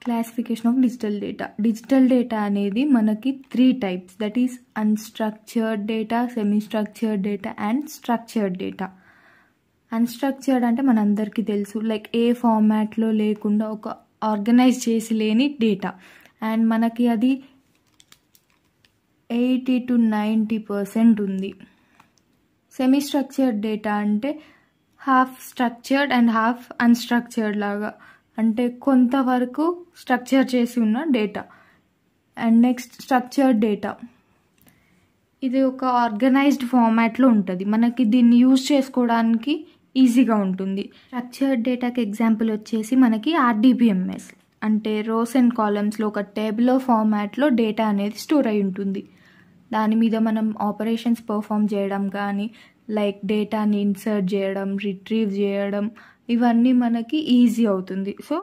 Classification of digital data. Digital data అనేది మనకి 3 types, that is unstructured data, semi structured data and structured data. Unstructured అంటే మనందరికీ తెలుసు, like ఏ ఫార్మాట్లో లేకుండా ఒక ఆర్గనైజ్ చేసి లేని డేటా, అండ్ మనకి అది 80 to 90% ఉంది. సెమీ స్ట్రక్చర్డ్ డేటా అంటే half structured and half unstructured లాగా, అంటే కొంతవరకు స్ట్రక్చర్ చేసి ఉన్న data. And next structured data, ఇది ఒక ఆర్గనైజ్డ్ ఫార్మాట్లో ఉంటుంది, మనకి దీన్ని యూజ్ చేసుకోవడానికి ఈజీగా ఉంటుంది. స్ట్రక్చర్డ్ డేటాకి ఎగ్జాంపుల్ వచ్చేసి మనకి RDBMS, అంటే రోస్ అండ్ కాలమ్స్లో ఒక టేబులర్ ఫార్మాట్లో డేటా అనేది స్టోర్ అయి ఉంటుంది. దాని మీద మనం ఆపరేషన్స్ పర్ఫామ్ చేయడం కానీ, లైక్ డేటాని ఇన్సర్ట్ చేయడం, రిట్రీవ్ చేయడం, ఇవన్నీ మనకి ఈజీ అవుతుంది. సో